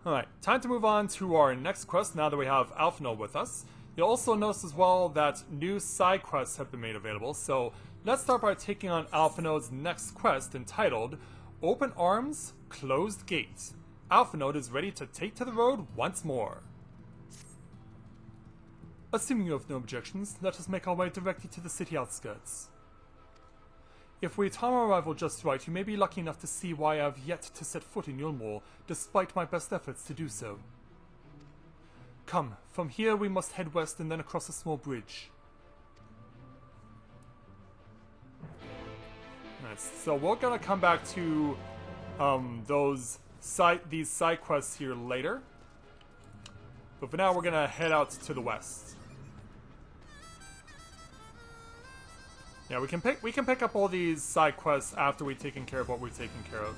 Alright, time to move on to our next quest now that we have Alphinaud with us. You'll also notice as well that new side quests have been made available, so let's start by taking on Alphinaud's next quest entitled Open Arms, Closed Gate. Alphinaud is ready to take to the road once more. Assuming you have no objections, let us make our way directly to the city outskirts. If we time our arrival just right, you may be lucky enough to see why I have yet to set foot in Eulmore, despite my best efforts to do so. Come, from here we must head west and then across a small bridge. Nice. So we're gonna come back to these side quests here later. But for now we're gonna head out to the west. Yeah, we can pick up all these side quests after we've taken care of what we've taken care of.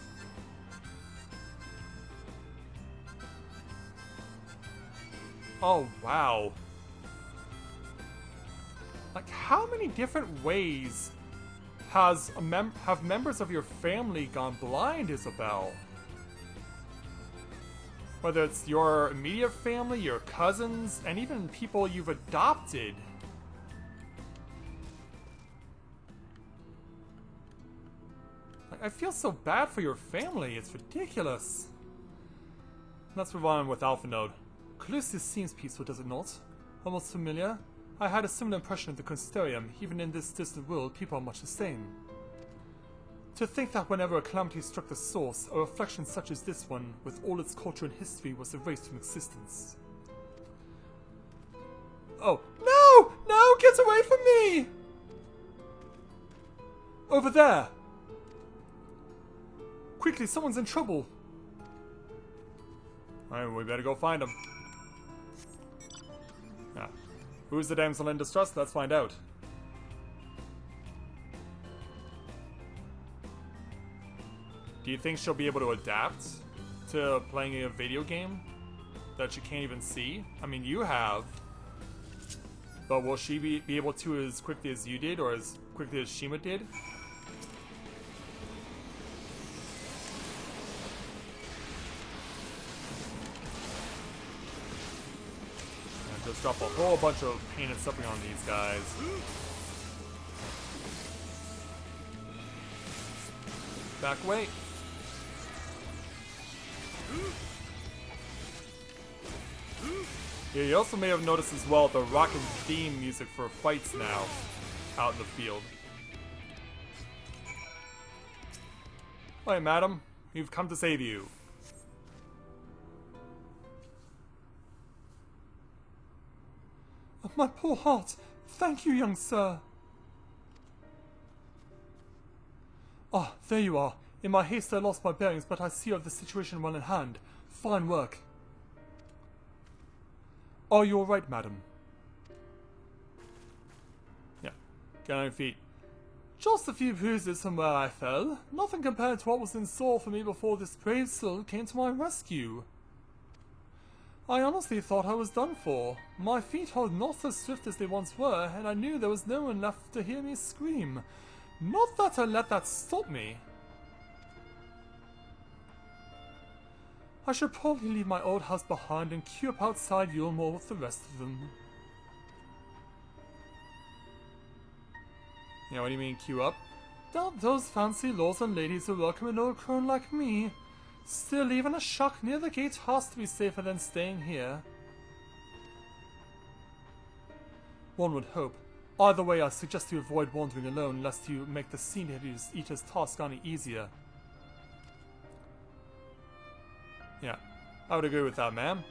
Oh, wow. Like, how many different ways have members of your family gone blind, Isabel? Whether it's your immediate family, your cousins, and even people you've adopted. I feel so bad for your family, it's ridiculous. Let's move on with Alphinaud. Calusius seems peaceful, does it not? Almost familiar? I had a similar impression of the Consistorium. Even in this distant world, people are much the same. To think that whenever a calamity struck the source, a reflection such as this one, with all its culture and history, was erased from existence. Oh, no! No, get away from me! Over there! Quickly, someone's in trouble. Alright, we better go find him. Ah. Who's the damsel in distress? Let's find out. Do you think she'll be able to adapt to playing a video game that she can't even see? I mean, you have. But will she be able to as quickly as you did, or as quickly as Shima did? Just drop a whole bunch of pain and suffering on these guys. Back away. Yeah, you also may have noticed as well the rockin' theme music for fights now out in the field. Hi, madam. We've come to save you. My poor heart! Thank you, young sir! Ah, there you are. In my haste I lost my bearings, but I see you have the situation well in hand. Fine work. Are you alright, madam? Yeah. Get on your feet. Just a few bruises from where I fell. Nothing compared to what was in store for me before this brave soul came to my rescue. I honestly thought I was done for. My feet are not as swift as they once were, and I knew there was no one left to hear me scream. Not that I let that stop me. I should probably leave my old house behind and queue up outside Eulmore with the rest of them. Yeah, what do you mean queue up? Doubt those fancy lords and ladies who welcome an old crone like me. Still, even a shack near the gate has to be safer than staying here. One would hope. Either way, I suggest you avoid wandering alone, lest you make the Sea Eater's task any easier. Yeah, I would agree with that, ma'am.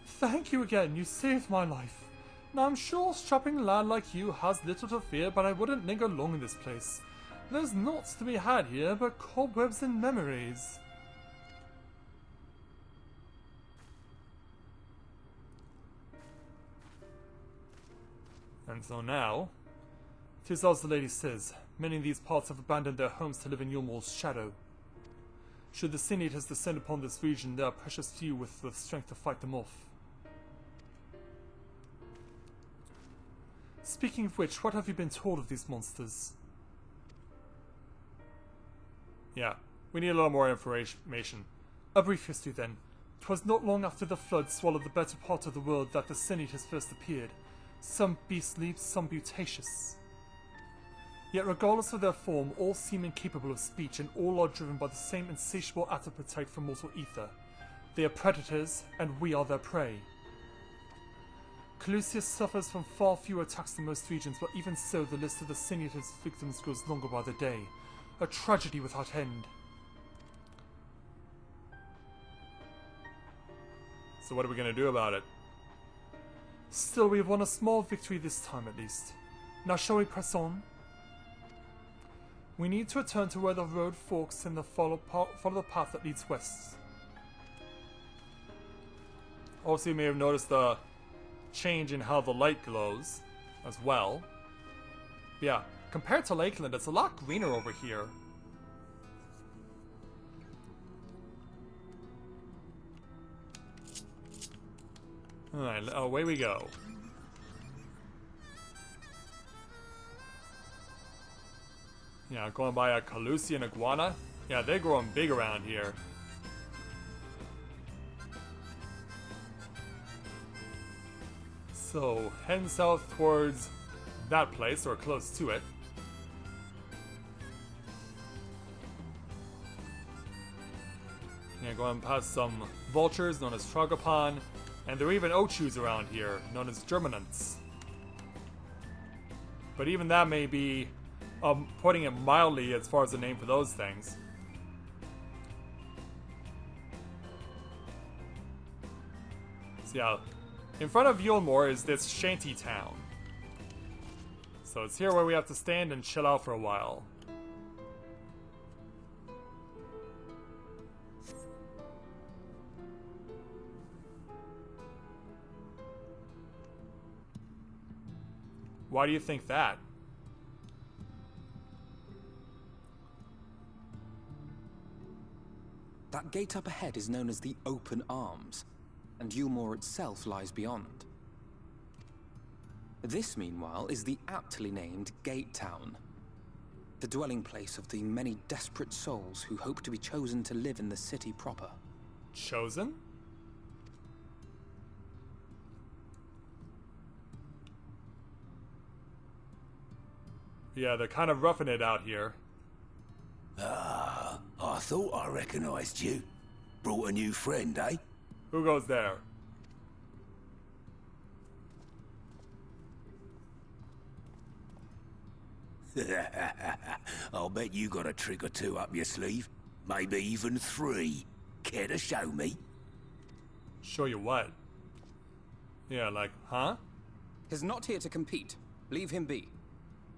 Thank you again, you saved my life. Now I'm sure a strapping lad like you has little to fear, but I wouldn't linger long in this place. There's naught to be had here but cobwebs and memories. And so now, 'tis as the lady says, many in these parts have abandoned their homes to live in Eulmore's shadow. Should the Sea Eaters descend upon this region, there are precious few with the strength to fight them off. Speaking of which, what have you been told of these monsters? Yeah, we need a little more information. A brief history then. 'Twas not long after the flood swallowed the better part of the world that the senators first appeared, some beastly, some beauteous. Yet regardless of their form, all seem incapable of speech, and all are driven by the same insatiable appetite for mortal ether. They are predators, and we are their prey. Clusius suffers from far fewer attacks than most regions, but even so the list of the senators' victims grows longer by the day. A tragedy without end. So what are we going to do about it? Still, we have won a small victory this time at least. Now shall we press on? We need to return to where the road forks and follow the path that leads west. Also, you may have noticed the change in how the light glows as well. Yeah, compared to Lakeland, it's a lot greener over here. Alright, away we go. Yeah, going by a Calusian iguana. Yeah, they're growing big around here. So, heading south towards that place, or close to it. Yeah, going past some vultures known as Trogopon, and there are even Ochus around here, known as Germinants. But even that may be putting it mildly as far as the name for those things. So yeah, in front of Eulmore is this shanty town. So it's here where we have to stand and chill out for a while. Why do you think that? That gate up ahead is known as the Open Arms, and Eulmore itself lies beyond. This, meanwhile, is the aptly named Gate Town, the dwelling place of the many desperate souls who hope to be chosen to live in the city proper. Chosen? Yeah, they're kind of roughing it out here. Ah, I thought I recognized you. Brought a new friend, eh? Who goes there? I'll bet you got a trick or two up your sleeve. Maybe even 3. Care to show me? Show you what? Yeah, like, huh? He's not here to compete. Leave him be.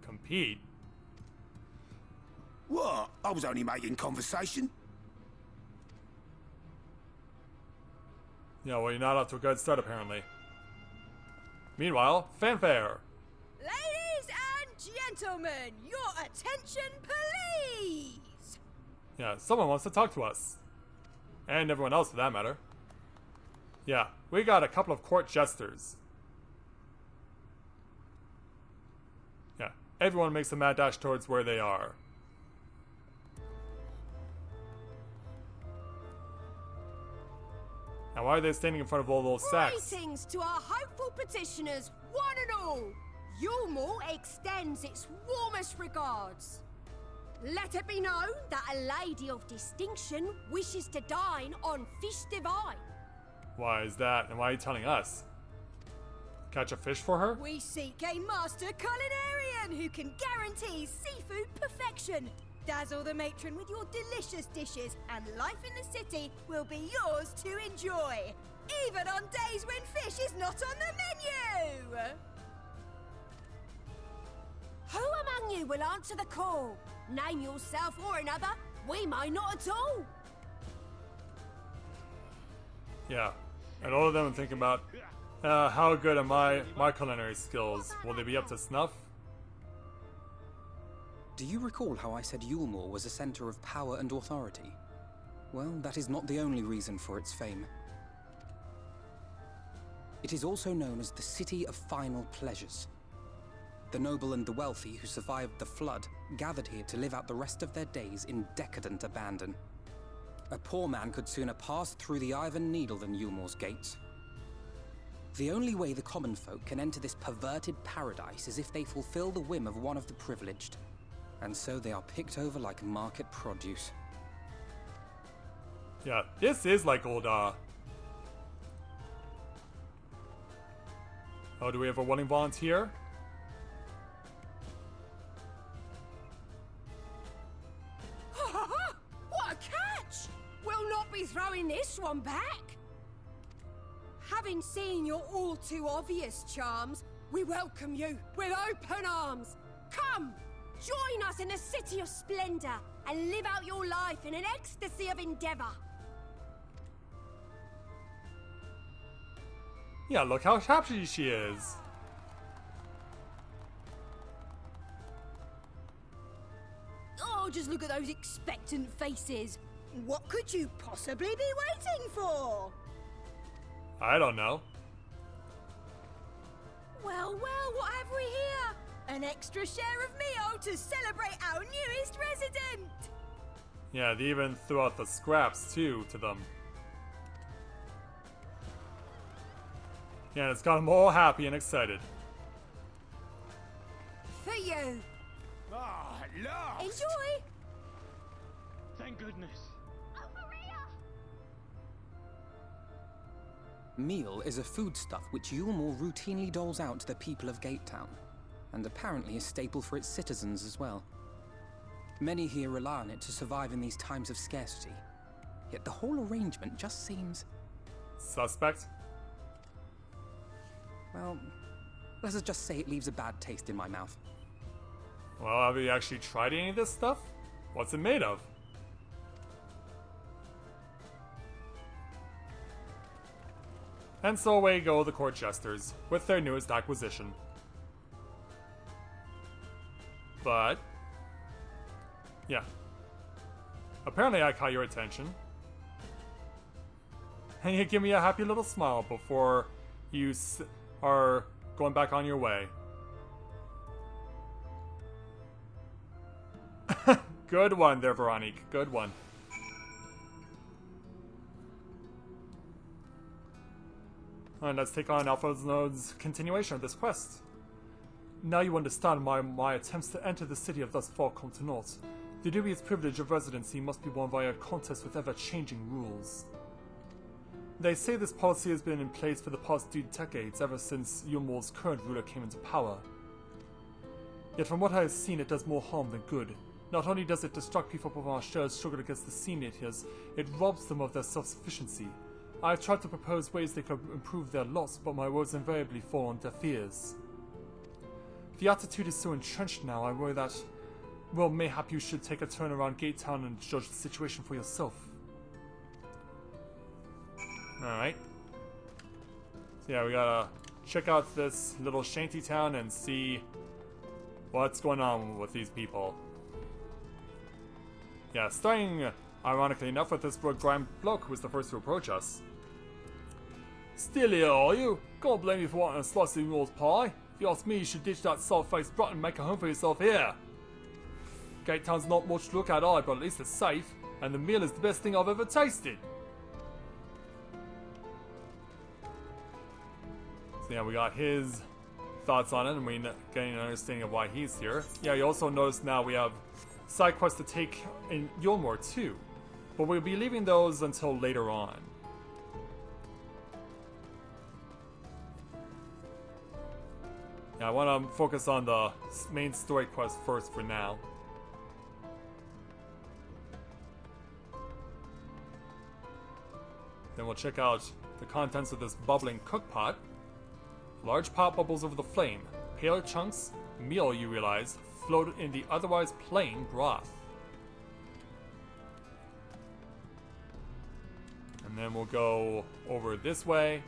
Compete? What? I was only making conversation. Yeah, well, you're not off to a good start, apparently. Meanwhile, fanfare! Ladies and gentlemen, your attention, please! Yeah, someone wants to talk to us. And everyone else, for that matter. Yeah, we got a couple of court jesters. Yeah, everyone makes a mad dash towards where they are. Now, why are they standing in front of all those sacks? Greetings to our hopeful petitioners, one and all! Eulmore extends its warmest regards. Let it be known that a lady of distinction wishes to dine on fish divine. Why is that? And why are you telling us? Catch a fish for her? We seek a master culinarian who can guarantee seafood perfection. Dazzle the matron with your delicious dishes, and life in the city will be yours to enjoy, even on days when fish is not on the menu! Who among you will answer the call? Name yourself or another. We may not at all. Yeah, and all of them are thinking about how good are my culinary skills? Will they be up to snuff? Do you recall how I said Eulmore was a center of power and authority? Well, that is not the only reason for its fame. It is also known as the City of Final Pleasures. The noble and the wealthy who survived the flood gathered here to live out the rest of their days in decadent abandon. A poor man could sooner pass through the Iron Needle than Eulmore's gates. The only way the common folk can enter this perverted paradise is if they fulfill the whim of one of the privileged. And so they are picked over like market produce. Yeah, this is like old, Oh, do we have a willing volunteer? What a catch! We'll not be throwing this one back. Having seen your all too obvious charms, we welcome you with open arms. Come, join us in the city of splendor and live out your life in an ecstasy of endeavor. Yeah, look how happy she is. Oh, just look at those expectant faces. What could you possibly be waiting for? I don't know. Well, what have we here? An extra share of meal to celebrate our newest resident! Yeah, they even threw out the scraps, too, to them. Yeah, and it's got them all happy and excited. For you! Ah, look! Enjoy! Thank goodness. Meal is a foodstuff which Eulmore routinely doles out to the people of Gatetown, and apparently a staple for its citizens as well. Many here rely on it to survive in these times of scarcity, yet the whole arrangement just seems... Suspect? well, let's just say it leaves a bad taste in my mouth. Well, have you actually tried any of this stuff? What's it made of? And so away go the court jesters, with their newest acquisition. But... yeah. Apparently I caught your attention. And you give me a happy little smile before you are going back on your way. Good one there, Veronique. Good one. Alright, let's take on Alphinaud's continuation of this quest. Now you understand why my attempts to enter the city have thus far come to naught. The dubious privilege of residency must be won via a contest with ever-changing rules. They say this policy has been in place for the past 2 decades, ever since Eulmore's current ruler came into power. Yet from what I have seen, it does more harm than good. Not only does it distract people from our shared struggle against the seniors, it robs them of their self-sufficiency. I have tried to propose ways they could improve their loss, but my words invariably fall on deaf ears. The attitude is so entrenched now, I worry that, well, mayhap you should take a turn around Gatetown and judge the situation for yourself. Alright. So yeah, we gotta check out this little shanty town and see what's going on with these people. Yeah, starting, ironically enough, with this grime bloke who was the first to approach us. Still here, are you? Can't blame you for wanting a slice of Eulmore's pie. If you ask me, you should ditch that soft-faced brat and make a home for yourself here. Gatetown's not much to look at either, but at least it's safe, and the meal is the best thing I've ever tasted. So yeah, we got his thoughts on it, and we're getting an understanding of why he's here. Yeah, you also notice now we have side quests to take in Eulmore too, but we'll be leaving those until later on. Yeah, I want to focus on the main story quest first for now. Then we'll check out the contents of this bubbling cookpot. Large pot bubbles over the flame. Paler chunks, meal, you realize, float in the otherwise plain broth. And then we'll go over this way.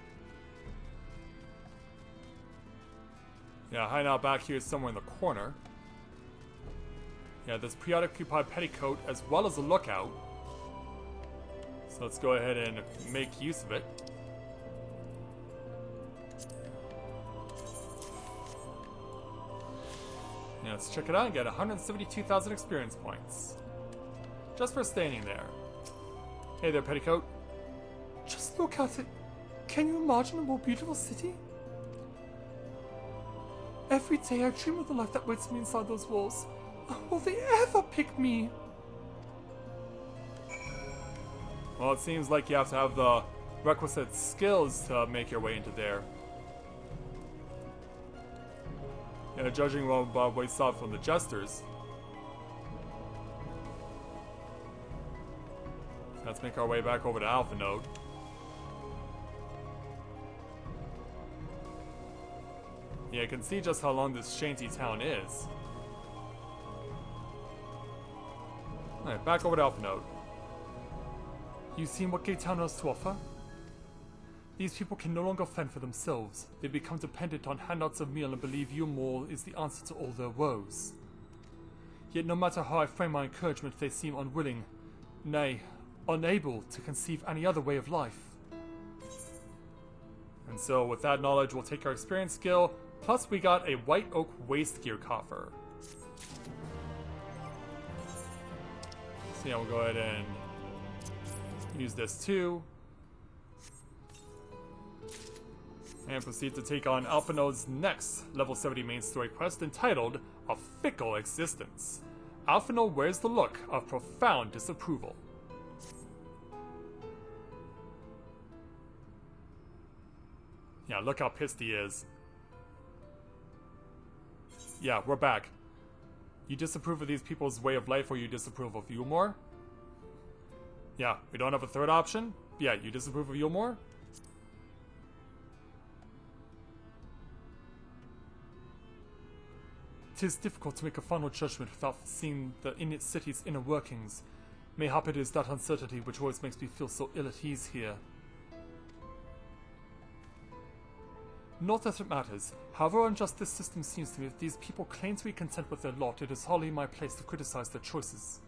Yeah, hiding out back here somewhere in the corner. Yeah, this preoccupied petticoat as well as a lookout. So let's go ahead and make use of it. Yeah, let's check it out and get 172,000 experience points. Just for standing there. Hey there, Petticoat. Just look at it. Can you imagine a more beautiful city? Every day I dream of the life that waits me inside those walls. Will they ever pick me? Well, it seems like you have to have the requisite skills to make your way into there. Yeah, judging by what we saw from the jesters. Let's make our way back over to Alphinaud. Yeah, you can see just how long this shanty town is. Alright, back over to Alphinaud. You seen what Gate Town has to offer? These people can no longer fend for themselves. They become dependent on handouts of meal and believe Eulmore is the answer to all their woes. Yet no matter how I frame my encouragement, they seem unwilling, nay, unable to conceive any other way of life. And so with that knowledge, we'll take our experience skill, plus we got a white oak waste gear coffer. So yeah, we'll go ahead and use this too. And proceed to take on Alphinaud's next level 70 main story quest entitled A Fickle Existence. Alphinaud wears the look of profound disapproval. Yeah, look how pissed he is. Yeah, we're back. You disapprove of these people's way of life or you disapprove of Eulmore? Yeah, we don't have a third option? Yeah, you disapprove of Eulmore? It is difficult to make a final judgment without seeing the city's inner workings. Mayhap it is that uncertainty which always makes me feel so ill at ease here. Not that it matters. However unjust this system seems to me, if these people claim to be content with their lot, it is hardly my place to criticize their choices.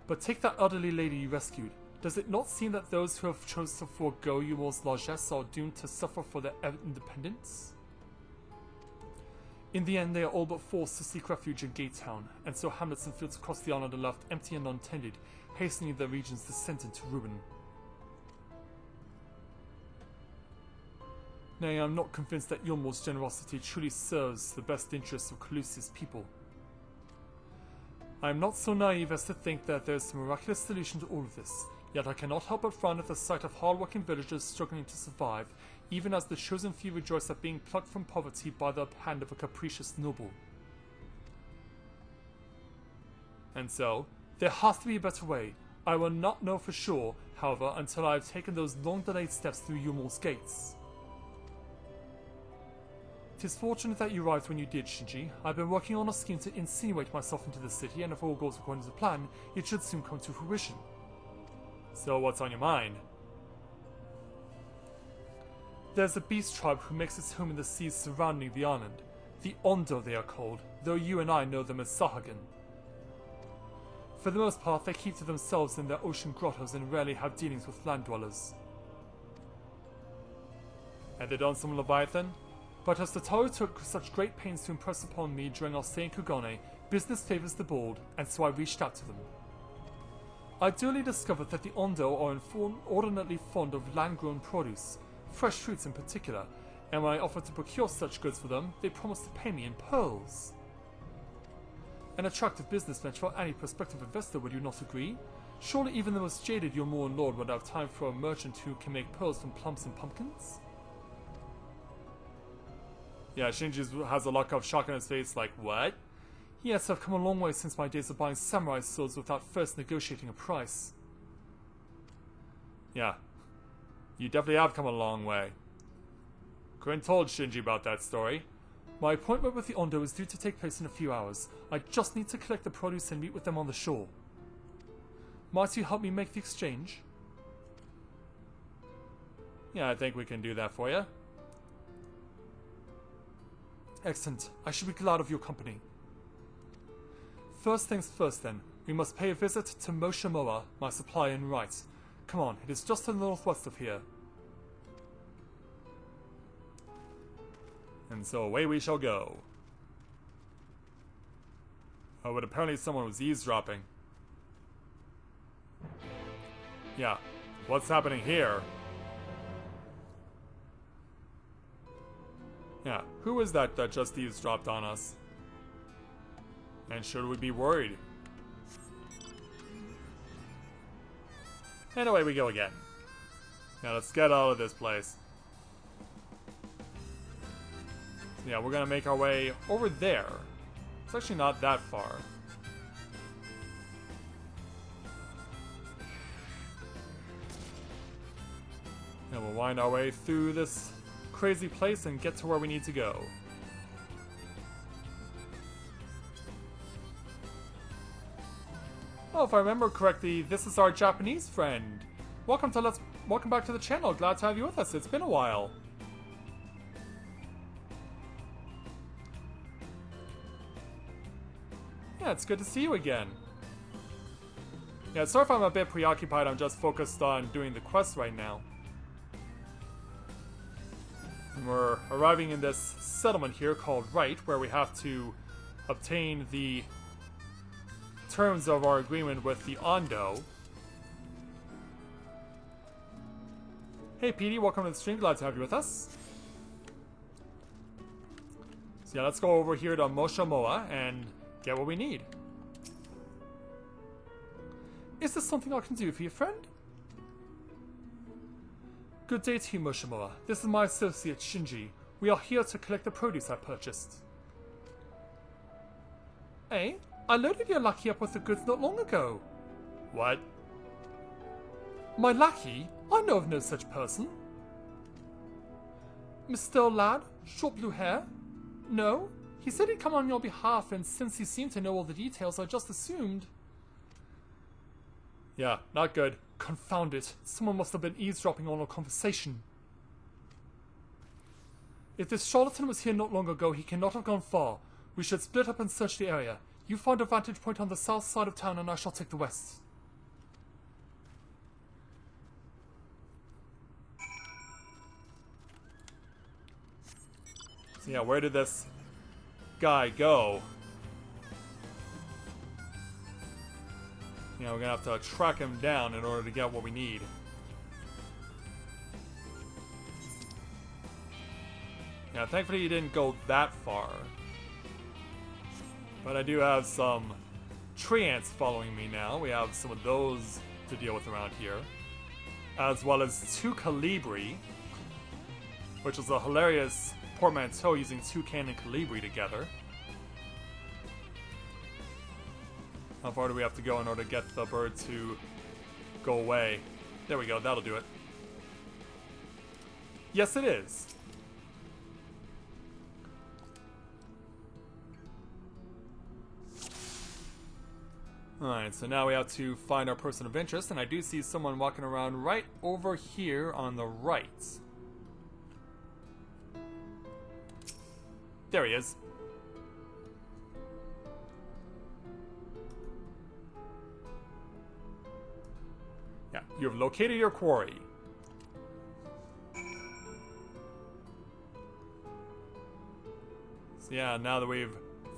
But take that elderly lady you rescued. Does it not seem that those who have chosen to forego Eulmore's largesse are doomed to suffer for their independence? In the end, they are all but forced to seek refuge in Gate Town, and so hamlets and fields across the island are left empty and untended, hastening their region's descent into ruin. Nay, I am not convinced that Eulmore's generosity truly serves the best interests of Calus's people. I am not so naive as to think that there is some miraculous solution to all of this, yet I cannot help but frown at the sight of hard-working villagers struggling to survive, even as the chosen few rejoice at being plucked from poverty by the hand of a capricious noble. And so, there has to be a better way. I will not know for sure, however, until I have taken those long-delayed steps through Eulmore's gates. It is fortunate that you arrived when you did, Shinji. I've been working on a scheme to insinuate myself into the city, and if all goes according to plan, it should soon come to fruition. So what's on your mind? There's a beast tribe who makes its home in the seas surrounding the island. The Ondo they are called, though you and I know them as Sahagin. For the most part, they keep to themselves in their ocean grottos and rarely have dealings with land dwellers. Had they done some Leviathan? But as the Taro took such great pains to impress upon me during our stay in Kugane, business favors the bold, and so I reached out to them. I duly discovered that the Ondo are inordinately fond of land-grown produce, fresh fruits in particular, and when I offered to procure such goods for them, they promised to pay me in pearls. An attractive business venture for any prospective investor, would you not agree? Surely even the most jaded Eulmore lord would have time for a merchant who can make pearls from plums and pumpkins? Yeah, Shinji has a look of shock on his face, like, what? Yes, I've come a long way since my days of buying samurai swords without first negotiating a price. Yeah, you definitely have come a long way. Corinne told Shinji about that story. My appointment with the Ondo is due to take place in a few hours. I just need to collect the produce and meet with them on the shore. Might you help me make the exchange? Yeah, I think we can do that for you. Excellent. I should be glad of your company. First things first then. We must pay a visit to Moshamoa, my supplier in right. Come on, it is just to the northwest of here. And so away we shall go. Oh, but apparently someone was eavesdropping. Yeah. What's happening here? Yeah. Who is that that just eavesdropped on us? And should we be worried? And away we go again. Now let's get out of this place. So yeah, we're gonna make our way over there. It's actually not that far. And we'll wind our way through this crazy place and get to where we need to go. Oh, if I remember correctly, this is our Japanese friend. Welcome back to the channel. Glad to have you with us. It's been a while. Yeah, it's good to see you again. Yeah, sorry if I'm a bit preoccupied. I'm just focused on doing the quest right now. And we're arriving in this settlement here called Wright, where we have to obtain the terms of our agreement with the Ondo. Hey Petey, welcome to the stream. Glad to have you with us. So yeah, let's go over here to Moshamoa and get what we need. Is there something I can do for you, friend? Good day to you, Moshamoa. This is my associate, Shinji. We are here to collect the produce I purchased. Eh? I loaded your lackey up with the goods not long ago. What? My lackey? I know of no such person. Mr. Lad? Short blue hair? No? He said he'd come on your behalf, and since he seemed to know all the details, I just assumed... Yeah, not good. Confound it. Someone must have been eavesdropping on our conversation. If this charlatan was here not long ago, he cannot have gone far. We should split up and search the area. You find a vantage point on the south side of town, and I shall take the west. So yeah, where did this guy go? Yeah, we're gonna have to track him down in order to get what we need. Yeah, thankfully he didn't go that far. But I do have some tree ants following me now. We have some of those to deal with around here. As well as 2 Calibri, which is a hilarious portmanteau using toucan and Calibri together. How far do we have to go in order to get the bird to go away? There we go, that'll do it. Yes, it is. Alright, so now we have to find our person of interest, and I do see someone walking around right over here on the right. There he is. Yeah, you have located your quarry. So yeah, now that we've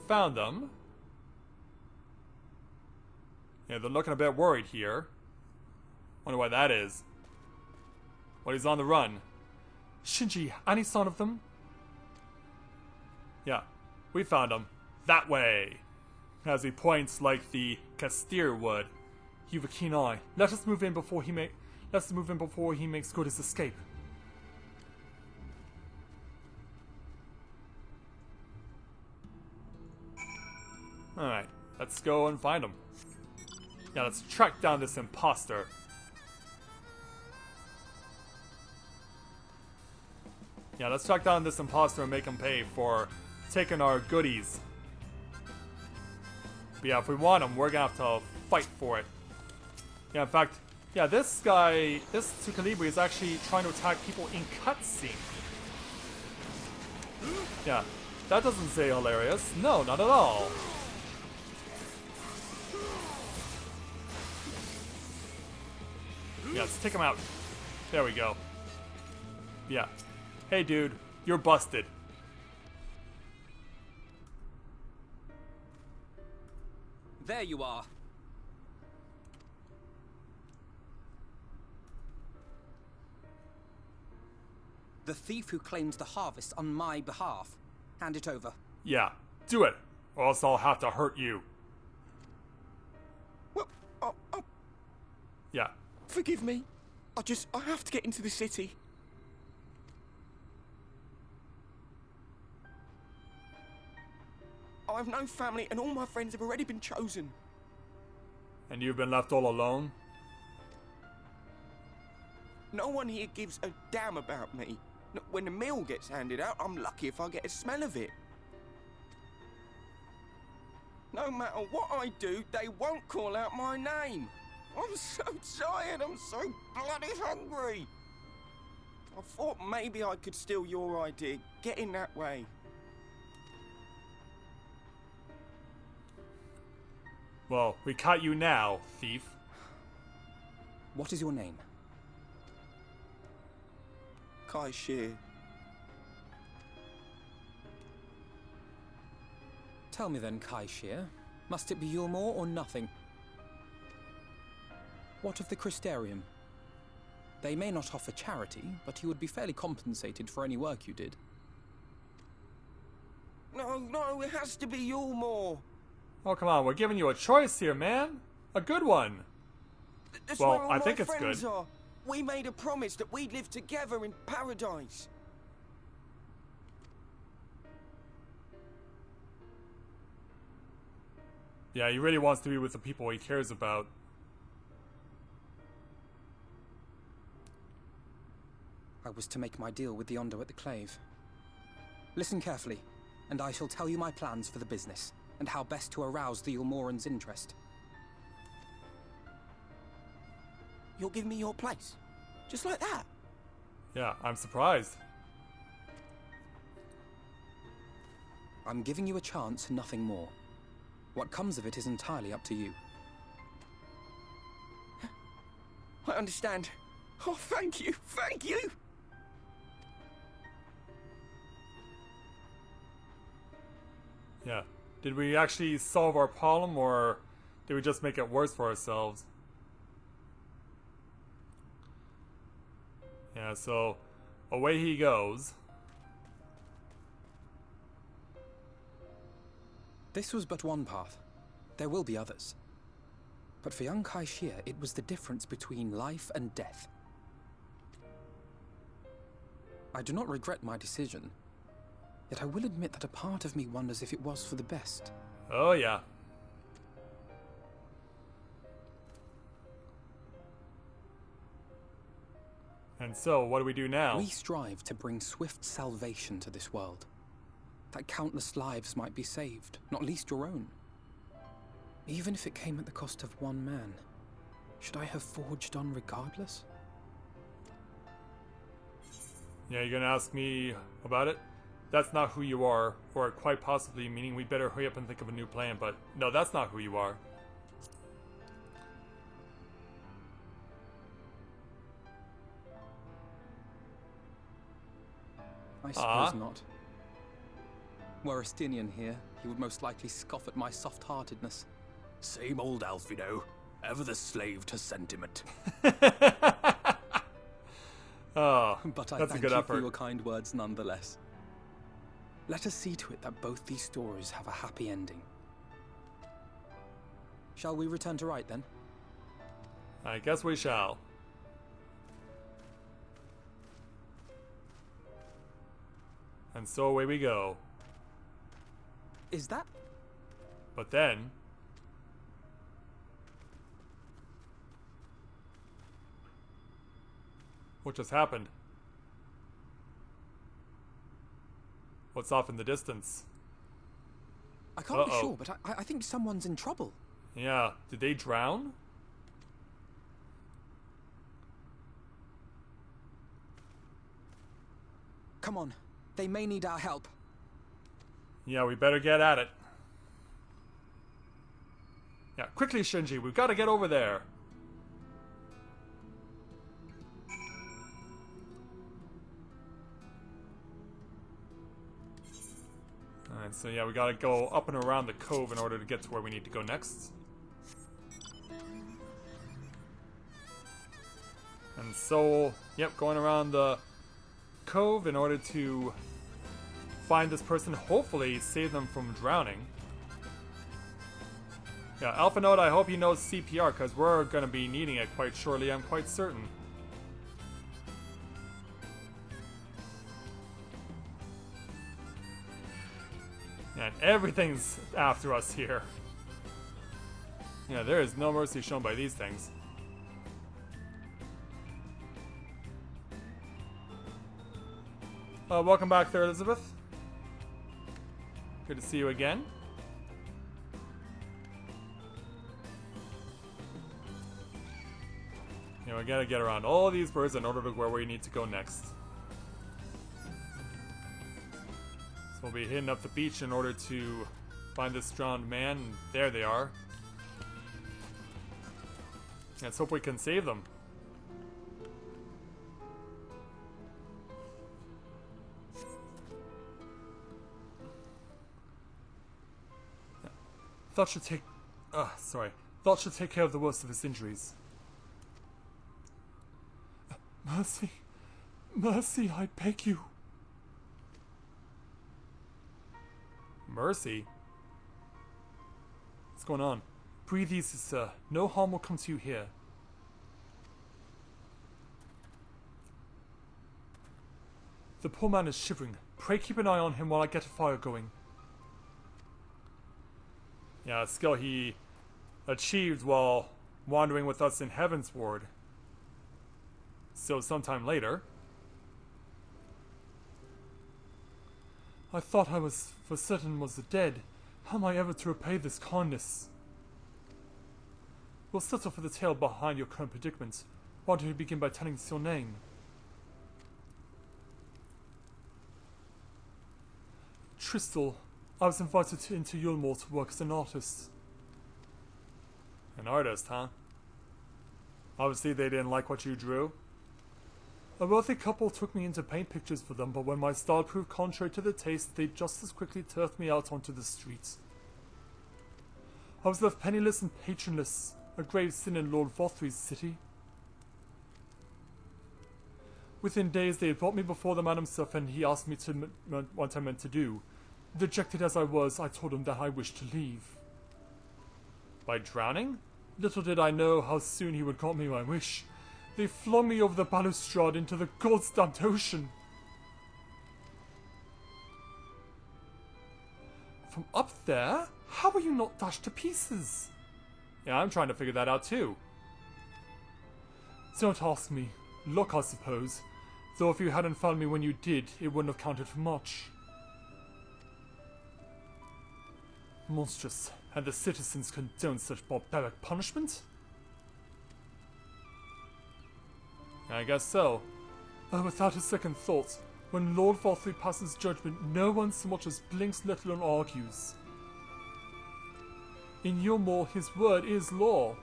found them, yeah, they're looking a bit worried here. Wonder why that is. Well, he's on the run. Shinji, any sign of them? Yeah, we found him. That way. As he points like the Castir would. You've a keen eye. Let us move in before he makes good his escape. Alright, let's go and find him. Yeah, let's track down this imposter. Yeah, let's track down this imposter and make him pay for taking our goodies. But yeah, if we want him, we're gonna have to fight for it. Yeah, in fact, yeah, this guy, this Tukalibri is actually trying to attack people in cutscene. Yeah, that doesn't say hilarious. No, not at all. Yeah, let's take him out. There we go. Yeah. Hey, dude, you're busted. There you are. The thief who claims the harvest on my behalf. Hand it over. Yeah, do it, or else I'll have to hurt you. Well, Yeah. forgive me. I have to get into the city. I have no family and all my friends have already been chosen. And you've been left all alone? No one here gives a damn about me. When the meal gets handed out, I'm lucky if I get a smell of it. No matter what I do, they won't call out my name. I'm so tired, I'm so bloody hungry. I thought maybe I could steal your idea, get in that way. Well, we caught you now, thief. What is your name? Kai Shear. Tell me then, Kai Shear. Must it be Eulmore or nothing? What of the Crystarium? They may not offer charity, but you would be fairly compensated for any work you did. No, it has to be Eulmore. Oh, come on, we're giving you a choice here, man. A good one. That's Well, where all I my think it's friends good. are. We made a promise that we'd live together in paradise. Yeah, he really wants to be with the people he cares about. I was to make my deal with the Ondo at the Clave. Listen carefully, and I shall tell you my plans for the business, and how best to arouse the Eulmorans' interest. You'll give me your place? Just like that? Yeah, I'm surprised. I'm giving you a chance, nothing more. What comes of it is entirely up to you. I understand. Oh, thank you, thank you! Yeah. Did we actually solve our problem, or did we just make it worse for ourselves? Yeah, so away he goes. This was but one path. There will be others. But for young Kai Shear, it was the difference between life and death. I do not regret my decision, yet I will admit that a part of me wonders if it was for the best. Oh, yeah. And so, what do we do now? We strive to bring swift salvation to this world. That countless lives might be saved, not least your own. Even if it came at the cost of one man, should I have forged on regardless? Yeah, you're gonna ask me about it? That's not who you are, or quite possibly meaning we better hurry up and think of a new plan, but no, that's not who you are. I suppose not. Were Estinian here, he would most likely scoff at my soft-heartedness. Same old Alphinaud, ever the slave to sentiment. Oh, But I that's a thank good you effort. for your kind words nonetheless. Let us see to it that both these stories have a happy ending. Shall we return to Wright then? I guess we shall. And so away we go. Is that? But then... what just happened? What's off in the distance? I can't be sure, but I think someone's in trouble. Yeah, did they drown? Come on, they may need our help. Yeah, we better get at it. Yeah, quickly, Shinji, we've got to get over there. Alright, so yeah, we gotta go up and around the cove in order to get to where we need to go next. And so, yep, going around the cove in order to find this person, hopefully save them from drowning. Yeah, Alphinaud, I hope he knows CPR, because we're going to be needing it quite shortly, I'm quite certain. And everything's after us here. Yeah, there is no mercy shown by these things. Welcome back there, Elizabeth. Good to see you again. Yeah, we gotta get around all these birds in order to where we need to go next. So we'll be hitting up the beach in order to find this drowned man. There they are. Let's hope we can save them. Thought should take care of the worst of his injuries. Mercy. Mercy, I beg you. Mercy? What's going on? Breathe easy, sir. No harm will come to you here. The poor man is shivering. Pray keep an eye on him while I get a fire going. Yeah, a skill he achieved while wandering with us in Heaven's Ward. So sometime later. I thought I was for certain was dead. How am I ever to repay this kindness? We'll settle for the tale behind your current predicament. Why don't you begin by telling us your name? Tristal. I was invited into Eulmore to work as an artist. An artist, huh? Obviously they didn't like what you drew. A wealthy couple took me in to paint pictures for them, but when my style proved contrary to their taste, they just as quickly turfed me out onto the streets. I was left penniless and patronless, a grave sin in Lord Vothry's city. Within days they had brought me before the man himself, and he asked me what I meant to do. Dejected as I was, I told him that I wished to leave. By drowning? Little did I know how soon he would grant me my wish. They flung me over the balustrade into the goddamned ocean. From up there? How were you not dashed to pieces? Yeah, I'm trying to figure that out too. Don't ask me. Luck, I suppose. Though if you hadn't found me when you did, it wouldn't have counted for much. Monstrous. And the citizens condone such barbaric punishment? I guess so. Without a second thought, when Lord Vothry passes judgment, no one so much as blinks, let alone argues. In Eulmore, his word is law.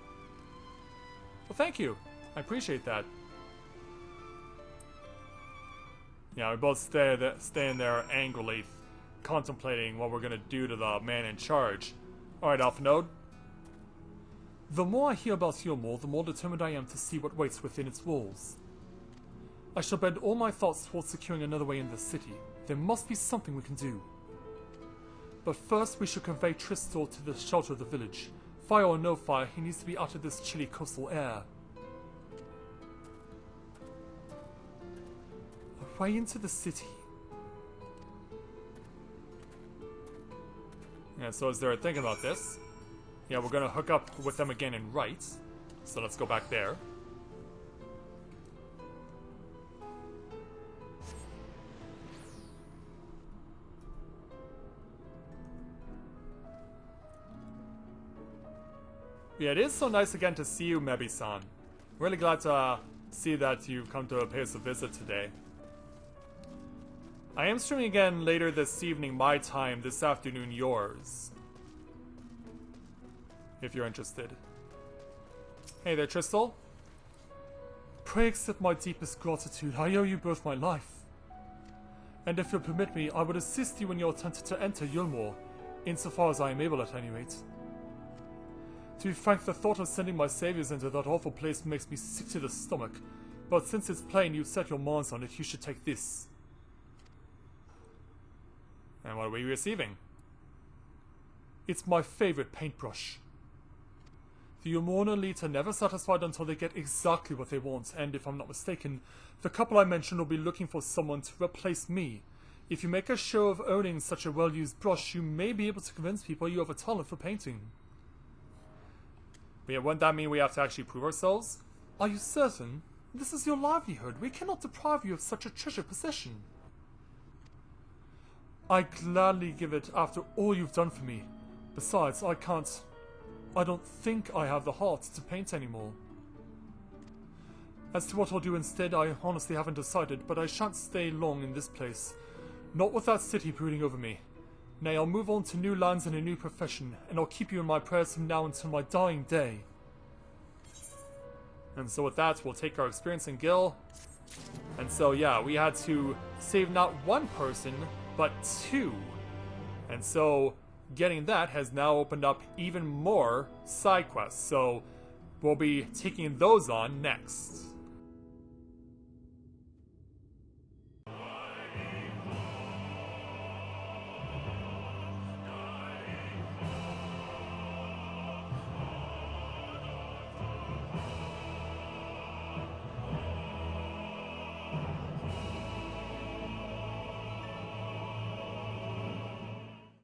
Well, thank you. I appreciate that. Yeah, we both staying there angrily, contemplating what we're gonna do to the man in charge. Alright, Alphinaud. The more I hear about Eulmore, the more determined I am to see what waits within its walls. I shall bend all my thoughts towards securing another way in the city. There must be something we can do. But first we should convey Tristal to the shelter of the village. Fire or no fire, he needs to be out of this chilly coastal air. A way into the city. Yeah, so as they're thinking about this, yeah, we're gonna hook up with them again in right. So let's go back there. Yeah, it is so nice again to see you, Mebi-san. Really glad to see that you've come to pay us a visit today. I am streaming again later this evening, my time, this afternoon, yours. If you're interested. Hey there, Tristal. Pray accept my deepest gratitude. I owe you both my life. And if you'll permit me, I would assist you in your attempt to enter Eulmore, insofar as I am able at any rate. To be frank, the thought of sending my saviors into that awful place makes me sick to the stomach, but since it's plain you've set your minds on it, you should take this. And what are we receiving? It's my favorite paintbrush. The Eulmore elite are never satisfied until they get exactly what they want, and if I'm not mistaken, the couple I mentioned will be looking for someone to replace me. If you make a show of owning such a well-used brush, you may be able to convince people you have a talent for painting. But yeah, wouldn't that mean we have to actually prove ourselves? Are you certain? This is your livelihood. We cannot deprive you of such a treasured possession. I gladly give it after all you've done for me. Besides, I don't think I have the heart to paint anymore. As to what I'll do instead, I honestly haven't decided, but I shan't stay long in this place. Not with that city brooding over me. Nay, I'll move on to new lands and a new profession, and I'll keep you in my prayers from now until my dying day. And so with that, we'll take our experience in Gil. And so yeah, we had to save not one person, but two. And so getting that has now opened up even more side quests. So we'll be taking those on next.